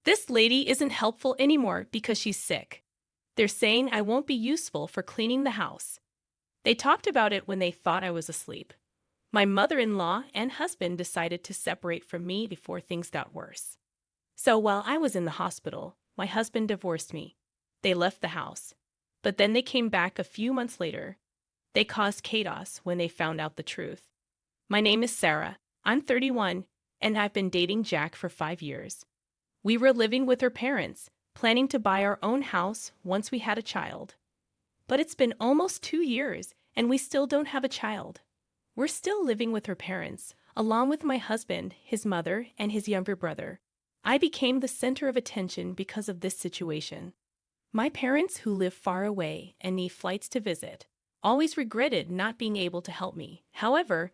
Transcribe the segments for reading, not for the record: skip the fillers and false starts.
This lady isn't helpful anymore because she's sick. They're saying I won't be useful for cleaning the house. They talked about it when they thought I was asleep. My mother-in-law and husband decided to separate from me before things got worse. So while I was in the hospital, my husband divorced me. They left the house. But then they came back a few months later. They caused chaos when they found out the truth. My name is Sarah. I'm 31, and I've been dating Jack for 5 years. We were living with her parents, planning to buy our own house once we had a child. But it's been almost 2 years, and we still don't have a child. We're still living with her parents, along with my husband, his mother, and his younger brother. I became the center of attention because of this situation. My parents, who live far away and need flights to visit, always regretted not being able to help me. However,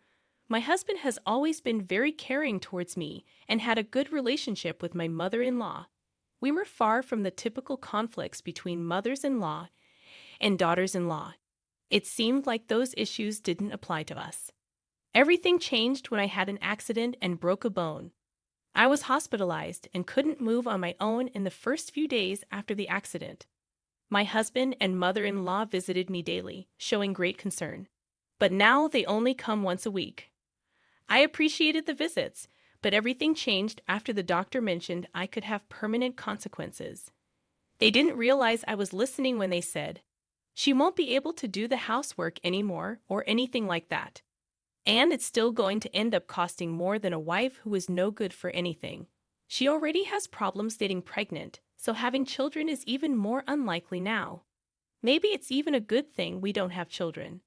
my husband has always been very caring towards me and had a good relationship with my mother-in-law. We were far from the typical conflicts between mothers-in-law and daughters-in-law. It seemed like those issues didn't apply to us. Everything changed when I had an accident and broke a bone. I was hospitalized and couldn't move on my own in the first few days after the accident. My husband and mother-in-law visited me daily, showing great concern. But now they only come once a week. I appreciated the visits, but everything changed after the doctor mentioned I could have permanent consequences. They didn't realize I was listening when they said, "She won't be able to do the housework anymore or anything like that. And it's still going to end up costing more than a wife who is no good for anything. She already has problems getting pregnant, so having children is even more unlikely now. Maybe it's even a good thing we don't have children.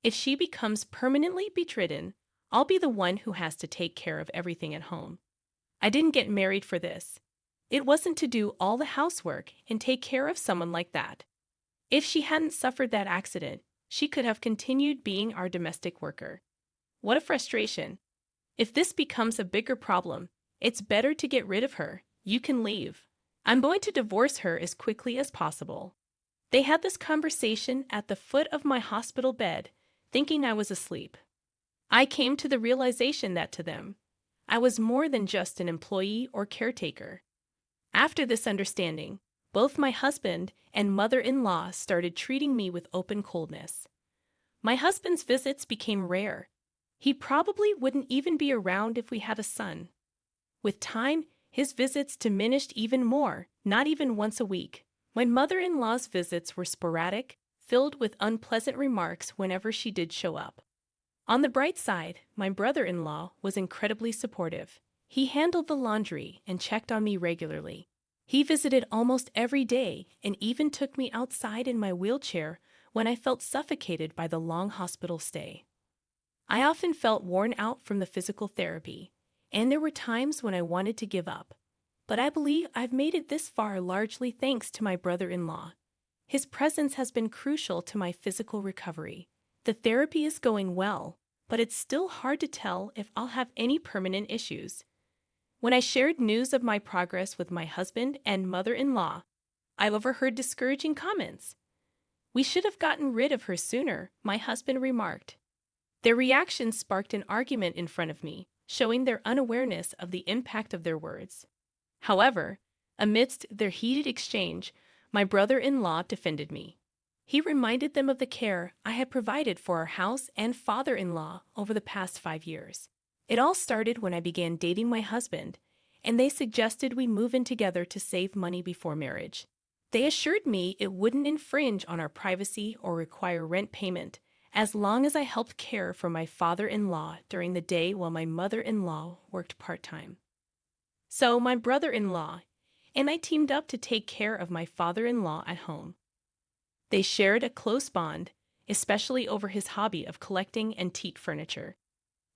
If she becomes permanently bedridden, I'll be the one who has to take care of everything at home. I didn't get married for this. It wasn't to do all the housework and take care of someone like that. If she hadn't suffered that accident, she could have continued being our domestic worker. What a frustration. If this becomes a bigger problem, it's better to get rid of her. You can leave. I'm going to divorce her as quickly as possible." They had this conversation at the foot of my hospital bed, thinking I was asleep. I came to the realization that to them, I was more than just an employee or caretaker. After this understanding, both my husband and mother-in-law started treating me with open coldness. My husband's visits became rare. He probably wouldn't even be around if we had a son. With time, his visits diminished even more, not even once a week. My mother-in-law's visits were sporadic, filled with unpleasant remarks whenever she did show up. On the bright side, my brother-in-law was incredibly supportive. He handled the laundry and checked on me regularly. He visited almost every day and even took me outside in my wheelchair when I felt suffocated by the long hospital stay. I often felt worn out from the physical therapy, and there were times when I wanted to give up. But I believe I've made it this far largely thanks to my brother-in-law. His presence has been crucial to my physical recovery. The therapy is going well, but it's still hard to tell if I'll have any permanent issues. When I shared news of my progress with my husband and mother-in-law, I overheard discouraging comments. "We should have gotten rid of her sooner," my husband remarked. Their reaction sparked an argument in front of me, showing their unawareness of the impact of their words. However, amidst their heated exchange, my brother-in-law defended me. He reminded them of the care I had provided for our house and father-in-law over the past 5 years. It all started when I began dating my husband, and they suggested we move in together to save money before marriage. They assured me it wouldn't infringe on our privacy or require rent payment, as long as I helped care for my father-in-law during the day while my mother-in-law worked part-time. So my brother-in-law and I teamed up to take care of my father-in-law at home. They shared a close bond, especially over his hobby of collecting antique furniture.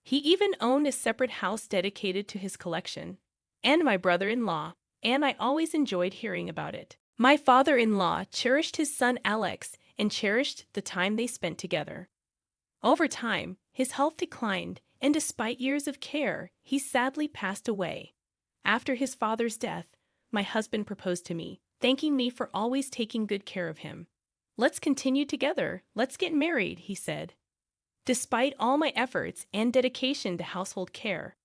He even owned a separate house dedicated to his collection, and my brother-in-law and I always enjoyed hearing about it. My father-in-law cherished his son Alex and cherished the time they spent together. Over time, his health declined, and despite years of care, he sadly passed away. After his father's death, my husband proposed to me, thanking me for always taking good care of him. "Let's continue together. Let's get married," he said. Despite all my efforts and dedication to household care,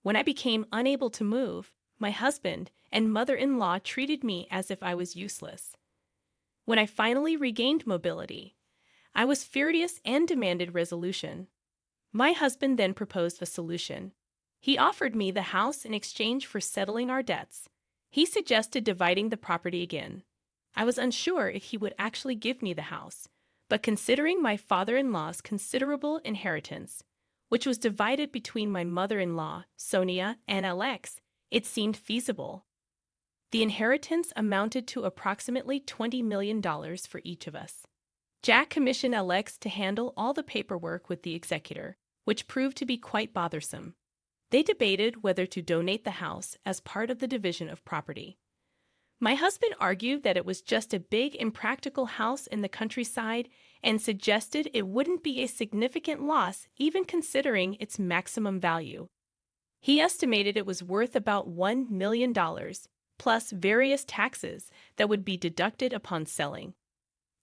when I became unable to move, my husband and mother-in-law treated me as if I was useless. When I finally regained mobility, I was furious and demanded resolution. My husband then proposed a solution. He offered me the house in exchange for settling our debts. He suggested dividing the property again. I was unsure if he would actually give me the house, but considering my father-in-law's considerable inheritance, which was divided between my mother-in-law, Sonia, and Alex, it seemed feasible. The inheritance amounted to approximately $20 million for each of us. Jack commissioned Alex to handle all the paperwork with the executor, which proved to be quite bothersome. They debated whether to donate the house as part of the division of property. My husband argued that it was just a big, impractical house in the countryside and suggested it wouldn't be a significant loss even considering its maximum value. He estimated it was worth about $1 million, plus various taxes that would be deducted upon selling.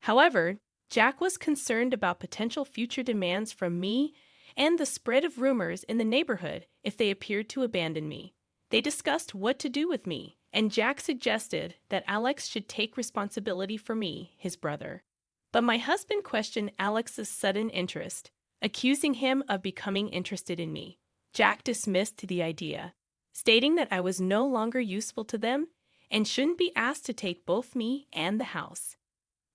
However, Jack was concerned about potential future demands from me and the spread of rumors in the neighborhood if they appeared to abandon me. They discussed what to do with me, and Jack suggested that Alex should take responsibility for me, his brother. But my husband questioned Alex's sudden interest, accusing him of becoming interested in me. Jack dismissed the idea, stating that I was no longer useful to them and shouldn't be asked to take both me and the house.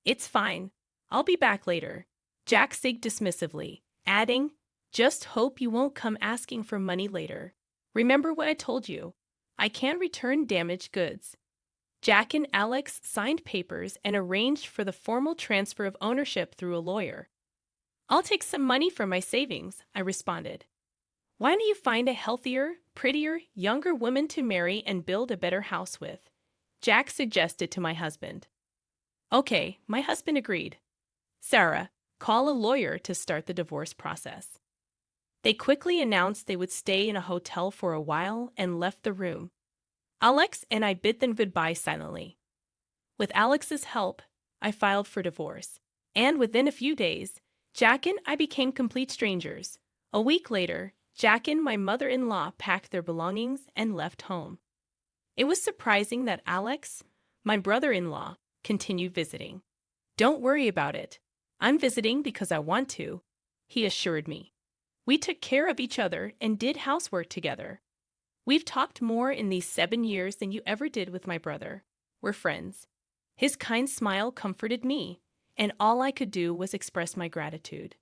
"It's fine. I'll be back later," Jack said dismissively, adding, "Just hope you won't come asking for money later. Remember what I told you. I can't return damaged goods." Jack and Alex signed papers and arranged for the formal transfer of ownership through a lawyer. "I'll take some money from my savings," I responded. "Why don't you find a healthier, prettier, younger woman to marry and build a better house with?" Jack suggested to my husband. "Okay," my husband agreed. "Sarah, call a lawyer to start the divorce process." They quickly announced they would stay in a hotel for a while and left the room. Alex and I bid them goodbye silently. With Alex's help, I filed for divorce, and within a few days, Jack and I became complete strangers. A week later, Jack and my mother-in-law packed their belongings and left home. It was surprising that Alex, my brother-in-law, continued visiting. "Don't worry about it. I'm visiting because I want to," he assured me. We took care of each other and did housework together. We've talked more in these 7 years than you ever did with my brother. We're friends. His kind smile comforted me, and all I could do was express my gratitude.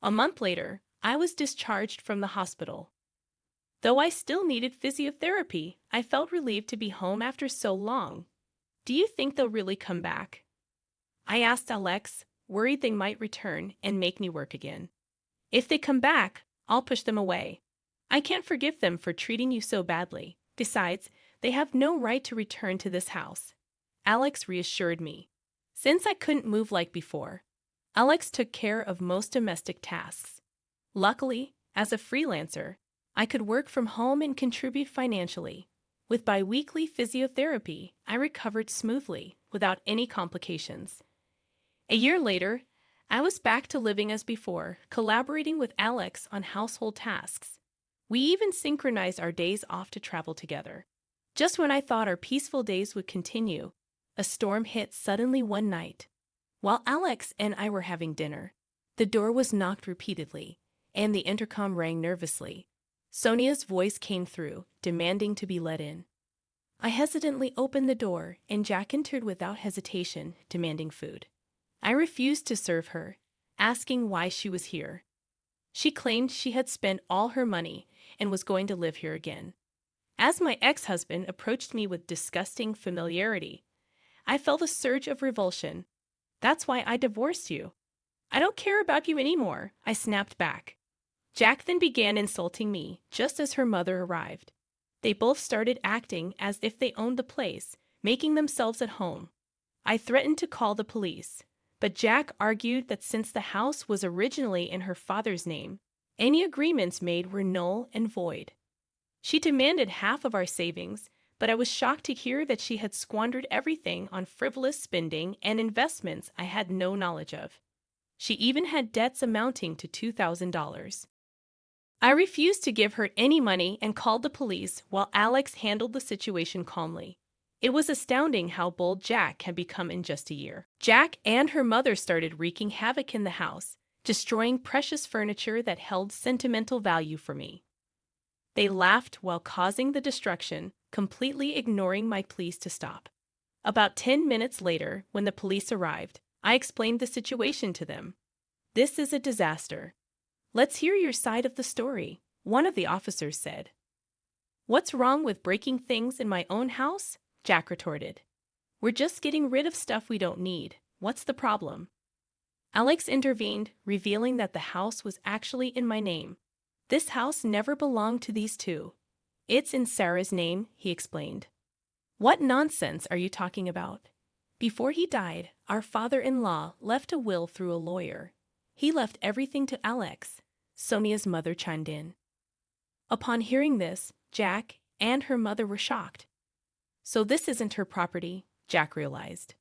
A month later, I was discharged from the hospital. Though I still needed physiotherapy, I felt relieved to be home after so long. "Do you think they'll really come back?" I asked Alex, worried they might return and make me work again. "If they come back, I'll push them away. I can't forgive them for treating you so badly. Besides, they have no right to return to this house," Alex reassured me. Since I couldn't move like before, Alex took care of most domestic tasks. Luckily, as a freelancer, I could work from home and contribute financially. With bi-weekly physiotherapy, I recovered smoothly, without any complications. A year later, I was back to living as before, collaborating with Alex on household tasks. We even synchronized our days off to travel together. Just when I thought our peaceful days would continue, a storm hit suddenly one night. While Alex and I were having dinner, the door was knocked repeatedly, and the intercom rang nervously. Sonia's voice came through, demanding to be let in. I hesitantly opened the door, and Jack entered without hesitation, demanding food. I refused to serve her, asking why she was here. She claimed she had spent all her money and was going to live here again. As my ex-husband approached me with disgusting familiarity, I felt a surge of revulsion. "That's why I divorced you." "I don't care about you anymore," I snapped back. Jack then began insulting me, just as her mother arrived. They both started acting as if they owned the place, making themselves at home. I threatened to call the police, but Jack argued that since the house was originally in her father's name, any agreements made were null and void. She demanded half of our savings, but I was shocked to hear that she had squandered everything on frivolous spending and investments I had no knowledge of. She even had debts amounting to $2,000. I refused to give her any money and called the police while Alex handled the situation calmly. It was astounding how bold Jack had become in just a year. Jack and her mother started wreaking havoc in the house, destroying precious furniture that held sentimental value for me. They laughed while causing the destruction, completely ignoring my pleas to stop. About 10 minutes later, when the police arrived, I explained the situation to them. "This is a disaster. Let's hear your side of the story," one of the officers said. "What's wrong with breaking things in my own house?" Jack retorted. "We're just getting rid of stuff we don't need. What's the problem?" Alex intervened, revealing that the house was actually in my name. "This house never belonged to these two. It's in Sarah's name," he explained. "What nonsense are you talking about? Before he died, our father-in-law left a will through a lawyer. He left everything to Alex," Sonia's mother chimed in. Upon hearing this, Jack and her mother were shocked. "So this isn't her property," Jack realized.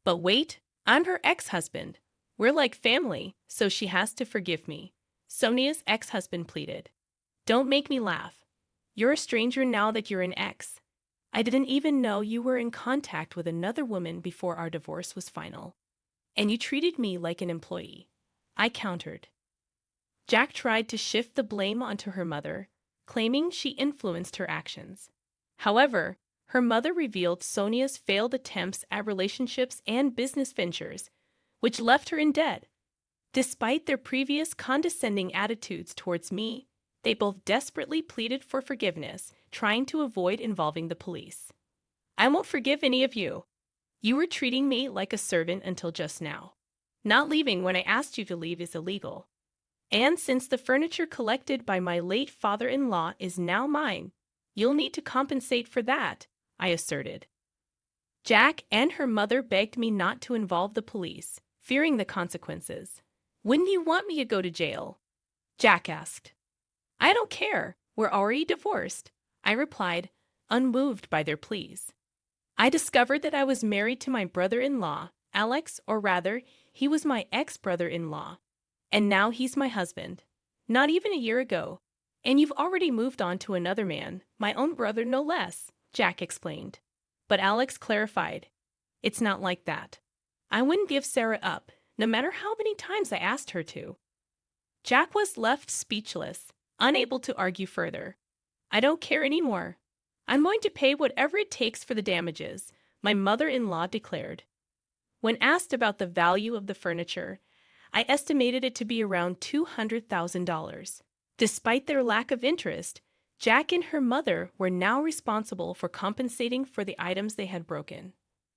"But wait, I'm her ex-husband. We're like family, so she has to forgive me," Sonia's ex-husband pleaded. "Don't make me laugh. You're a stranger now that you're an ex. I didn't even know you were in contact with another woman before our divorce was final. And you treated me like an employee," I countered. Jack tried to shift the blame onto her mother, claiming she influenced her actions. However, her mother revealed Sonia's failed attempts at relationships and business ventures, which left her in debt. Despite their previous condescending attitudes towards me, they both desperately pleaded for forgiveness, trying to avoid involving the police. "I won't forgive any of you. You were treating me like a servant until just now. Not leaving when I asked you to leave is illegal. And since the furniture collected by my late father-in-law is now mine, you'll need to compensate for that," I asserted. Jack and her mother begged me not to involve the police, fearing the consequences. "Wouldn't you want me to go to jail?" Jack asked. "I don't care. We're already divorced," I replied, unmoved by their pleas. I discovered that I was married to my brother-in-law, Alex, or rather, he was my ex-brother-in-law. And now he's my husband. Not even a year ago. "And you've already moved on to another man, my own brother no less," Jack explained. But Alex clarified, "It's not like that. I wouldn't give Sarah up, no matter how many times I asked her to." Jack was left speechless, unable to argue further. "I don't care anymore. I'm going to pay whatever it takes for the damages," my mother-in-law declared. When asked about the value of the furniture, I estimated it to be around $200,000. Despite their lack of interest, Jack and her mother were now responsible for compensating for the items they had broken.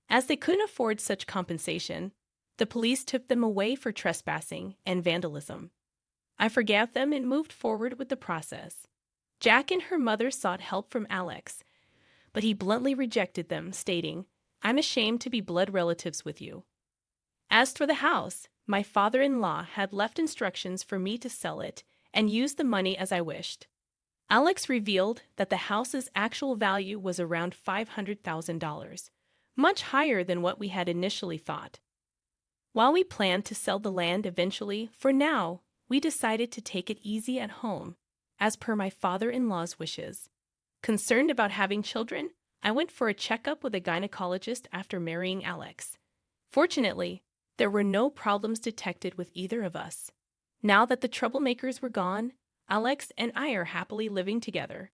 As they couldn't afford such compensation, the police took them away for trespassing and vandalism. I forgave them and moved forward with the process. Jack and her mother sought help from Alex, but he bluntly rejected them, stating, "I'm ashamed to be blood relatives with you." As for the house, my father-in-law had left instructions for me to sell it and use the money as I wished. Alex revealed that the house's actual value was around $500,000, much higher than what we had initially thought. While we planned to sell the land eventually, for now, we decided to take it easy at home, as per my father-in-law's wishes. Concerned about having children, I went for a checkup with a gynecologist after marrying Alex. Fortunately, there were no problems detected with either of us. Now that the troublemakers were gone, Alex and I are happily living together.